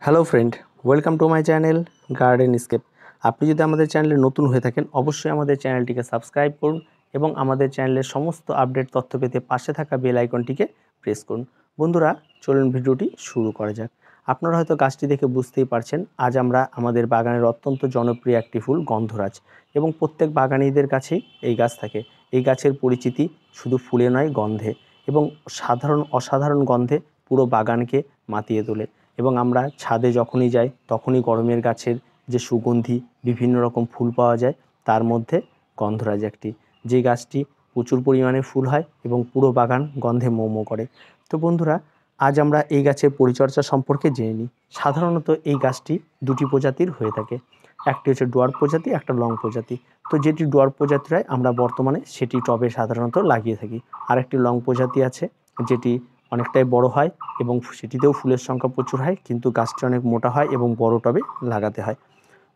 Hello friend, welcome to my channel garden scape. আপনি যদি আমাদের চ্যানেলে নতুন হয়ে থাকেন অবশ্যই আমাদের চ্যানেলটিকে সাবস্ক্রাইব করুন এবং আমাদের চ্যানেলের সমস্ত আপডেট তথ্য পেতে পাশে থাকা বেল আইকনটিকে প্রেস করুন। বন্ধুরা, চলুন ভিডিওটি শুরু করা যাক। আপনারা হয়তো গাছটি দেখে বুঝতেই পারছেন, আজ আমরা আমাদের বাগানের অত্যন্ত জনপ্রিয় একটি ফুল গন্ধরাজ, এবং প্রত্যেক বাগানীদের কাছেই এই গাছ থাকে। এই গাছের পরিচিতি শুধু ফুলে নয়, গন্ধে, এবং অসাধারণ গন্ধে পুরো বাগানকে মাতিয়ে তোলে। এবং আমরা ছাদে যখনই যাই তখনই গরমের গাছের যে সুগন্ধি বিভিন্ন রকম ফুল পাওয়া যায়, তার মধ্যে গন্ধরাজ একটি, যে গাছটি প্রচুর পরিমাণে ফুল হয় এবং পুরো বাগান গন্ধে মোমো করে। তো বন্ধুরা, আজ আমরা এই গাছের পরিচর্যা সম্পর্কে জেনে নিই। সাধারণত এই গাছটি দুটি প্রজাতির হয়ে থাকে, একটি হচ্ছে ডোয়ার্ফ প্রজাতি, একটা লং প্রজাতি। তো যেটি ডোয়ার্ফ প্রজাতির হয় আমরা বর্তমানে সেটি টবে সাধারণত লাগিয়ে থাকি। আরেকটি লং প্রজাতি আছে যেটি অনেকটাই বড় হয় এবং সেটিতেও ফুলের সংখ্যা প্রচুর হয়, কিন্তু গাছটি অনেক মোটা হয় এবং বড় টবে লাগাতে হয়।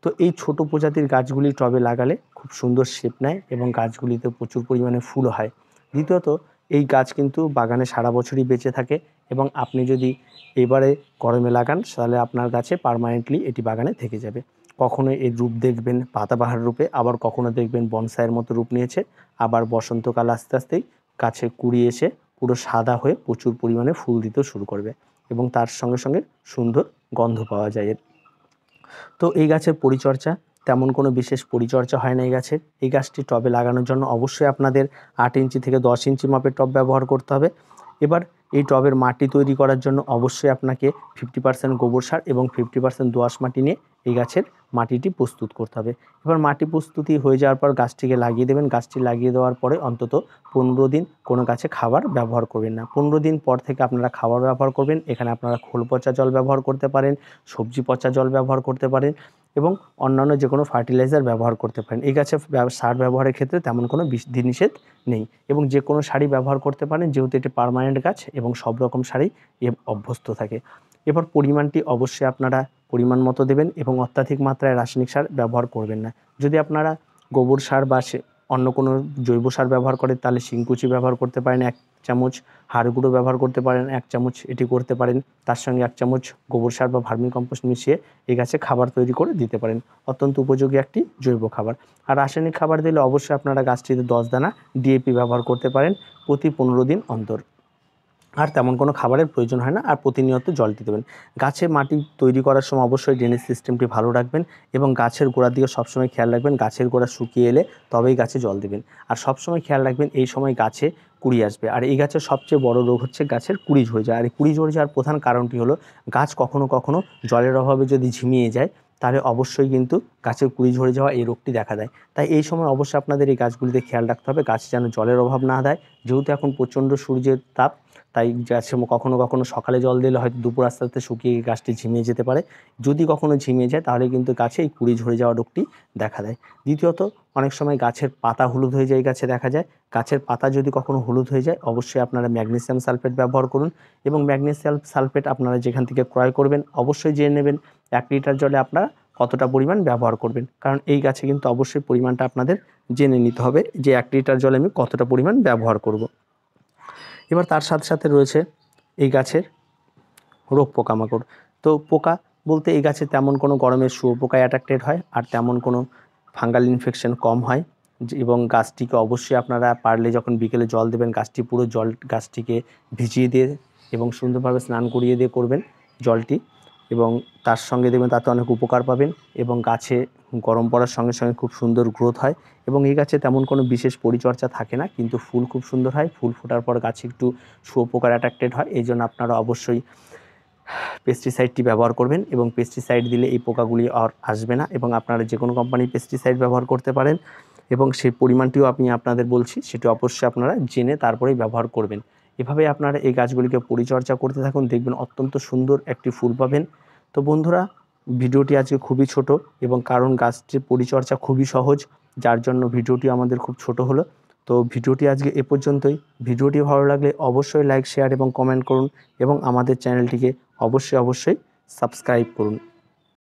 তো এই ছোট প্রজাতির গাছগুলি টবে লাগালে খুব সুন্দর শেপ নেয় এবং গাছগুলিতে প্রচুর পরিমাণে ফুলও হয়। দ্বিতীয়ত, এই গাছ কিন্তু বাগানে সারা বছরই বেঁচে থাকে এবং আপনি যদি এবারে গরমে লাগান তাহলে আপনার গাছে পার্মানেন্টলি এটি বাগানে থেকে যাবে। কখনো এর রূপ দেখবেন পাতাবাহার রূপে, আবার কখনো দেখবেন বনসাইয়ের মতো রূপ নিয়েছে, আবার বসন্তকাল আস্তে আস্তেই গাছে কুড়ি এসে পুরো সাদা হয়ে প্রচুর পরিমাণে ফুল দিতে শুরু করবে এবং তার সঙ্গে সঙ্গে সুন্দর গন্ধ পাওয়া যায় এর। তো এই গাছের পরিচর্যা তেমন কোনো বিশেষ পরিচর্যা হয় না এই গাছের। এই গাছটি টবে লাগানোর জন্য অবশ্যই আপনাদের 8 ইঞ্চি থেকে 10 ইঞ্চি মাপের টব ব্যবহার করতে হবে। এবার এই টবের মাটি তৈরি করার জন্য অবশ্যই আপনাকে 50% গোবর সার এবং 50% দোআঁশ মাটি নিয়ে এই গাছের মাটিটি প্রস্তুত করতে হবে। এবার মাটি প্রস্তুতি হয়ে যাওয়ার পর গাছটিকে লাগিয়ে দেবেন। গাছটি লাগিয়ে দেওয়ার পরে অন্তত 15 দিন কোনো গাছে খাবার ব্যবহার করবেন না। 15 দিন পর থেকে আপনারা খাবার ব্যবহার করবেন। এখানে আপনারা খোল পচা জল ব্যবহার করতে পারেন, সবজি পচা জল ব্যবহার করতে পারেন এবং অন্যান্য যে কোনো ফার্টিলাইজার ব্যবহার করতে পারেন। এই গাছে সার ব্যবহারের ক্ষেত্রে তেমন কোনো বিধিনিষেধ নেই এবং যে কোনো সারই ব্যবহার করতে পারেন, যেহেতু এটি পার্মানেন্ট গাছ এবং সব রকম সারই অভ্যস্ত থাকে। এবার পরিমাণটি অবশ্যই আপনারা পরিমাণ মতো দেবেন এবং অত্যাধিক মাত্রায় রাসায়নিক সার ব্যবহার করবেন না। যদি আপনারা গোবর সার বা অন্য কোনো জৈব সার ব্যবহার করেন তাহলে শিংকুচি ব্যবহার করতে পারেন 1 চামচ, হাড় গুঁড়ো ব্যবহার করতে পারেন 1 চামচ, এটি করতে পারেন। তার সঙ্গে 1 চামচ গোবর সার বা ভার্মি কম্পোস্ট মিশিয়ে এই গাছে খাবার তৈরি করে দিতে পারেন। অত্যন্ত উপযোগী একটি জৈব খাবার। আর রাসায়নিক খাবার দিলে অবশ্যই আপনারা গাছটিতে 10 দানা ডিএপি ব্যবহার করতে পারেন প্রতি 15 দিন অন্তর। আর তেমন কোনো খাবারের প্রয়োজন হয় না, আর প্রতিনিয়ত জল দিতে দেবেন। গাছে মাটি তৈরি করার সময় অবশ্যই ড্রেনেজ সিস্টেমটি ভালো রাখবেন এবং গাছের গোড়ার দিকে সবসময় খেয়াল রাখবেন, গাছের গোড়া শুকিয়ে এলে তবেই গাছে জল দেবেন। আর সবসময় খেয়াল রাখবেন এই সময় গাছে কুড়ি আসবে, আর এই গাছের সবচেয়ে বড় রোগ হচ্ছে গাছের কুড়ি ঝরে যায়। আর এই কুড়ি ঝরে যাওয়ার প্রধান কারণটি হলো গাছ কখনো কখনো জলের অভাবে যদি ঝিমিয়ে যায় তাহলে অবশ্যই কিন্তু গাছের কুড়ি ঝরে যাওয়া এই রোগটি দেখা দেয়। তাই এই সময় অবশ্যই আপনাদের এই গাছগুলিতে খেয়াল রাখতে হবে গাছে যেন জলের অভাব না দেয়। যেহেতু এখন প্রচণ্ড সূর্যের তাপ, তাই গাছে কখনো কখনো সকালে জল দিলে হয়তো দুপুর আস্তে আস্তে শুকিয়ে গাছটি ঝিমিয়ে যেতে পারে। যদি কখনো ঝিমিয়ে যায় তাহলে কিন্তু গাছে এই কুড়ি ঝরে যাওয়া রোগটি দেখা দেয়। দ্বিতীয়ত, অনেক সময় গাছের পাতা হলুদ হয়ে যায়, গাছে দেখা যায়। গাছের পাতা যদি কখনো হলুদ হয়ে যায় অবশ্যই আপনারা ম্যাগনেসিয়াম সালফেট ব্যবহার করুন এবং ম্যাগনেসিয়াম সালফেট আপনারা যেখান থেকে ক্রয় করবেন অবশ্যই জেনে নেবেন 1 লিটার জলে আপনারা কতটা পরিমাণ ব্যবহার করবেন, কারণ এই গাছে কিন্তু অবশ্যই পরিমাণটা আপনাদের জেনে নিতে হবে যে 1 লিটার জলে আমি কতটা পরিমাণ ব্যবহার করব। এবার তার সাথে সাথে রয়েছে এই গাছের রোগ পোকামাকড়। তো পোকা বলতে এই গাছে তেমন কোনো গরমের শুঁয়োপোকায় অ্যাট্রাক্টেড হয়, আর তেমন কোনো ফাঙ্গাল ইনফেকশন কম হয়। এবং গাছটিকে অবশ্যই আপনারা পারলে যখন বিকেলে জল দেবেন গাছটি পুরো গাছটিকে ভিজিয়ে দিয়ে এবং সুন্দরভাবে স্নান করিয়ে দিয়ে করবেন জলটি, এবং তার সঙ্গে দেখবেন তাতে অনেক উপকার পাবেন এবং গাছে গরম পড়ার সঙ্গে সঙ্গে খুব সুন্দর গ্রোথ হয়। এবং এই গাছে তেমন কোনো বিশেষ পরিচর্যা থাকে না, কিন্তু ফুল খুব সুন্দর হয়। ফুল ফোটার পর গাছে একটু শুঁয়োপোকার অ্যাট্রাক্টেড হয়, এই জন্য আপনারা অবশ্যই পেস্টিসাইডটি ব্যবহার করবেন এবং পেস্টিসাইড দিলে এই পোকাগুলি আর আসবে না। এবং আপনারা যে কোনো কোম্পানির পেস্টিসাইড ব্যবহার করতে পারেন এবং সেই পরিমাণটিও আমি আপনাদের বলছি, সেটি অবশ্যই আপনারা জেনে তারপরেই ব্যবহার করবেন। এভাবে আপনারা এই গাছগুলিকে পরিচর্যা করতে থাকুন, দেখবেন অত্যন্ত সুন্দর একটি ফুল পাবেন। তো বন্ধুরা, ভিডিওটি আজকে খুবই ছোট এবং কারণ গাছটির পরিচর্যা খুবই সহজ, যার জন্য ভিডিওটি আমাদের খুব ছোট হলো। তো ভিডিওটি আজকে এ পর্যন্তই। ভিডিওটি ভালো লাগলে অবশ্যই লাইক, শেয়ার এবং কমেন্ট করুন এবং আমাদের চ্যানেলটিকে অবশ্যই সাবস্ক্রাইব করুন।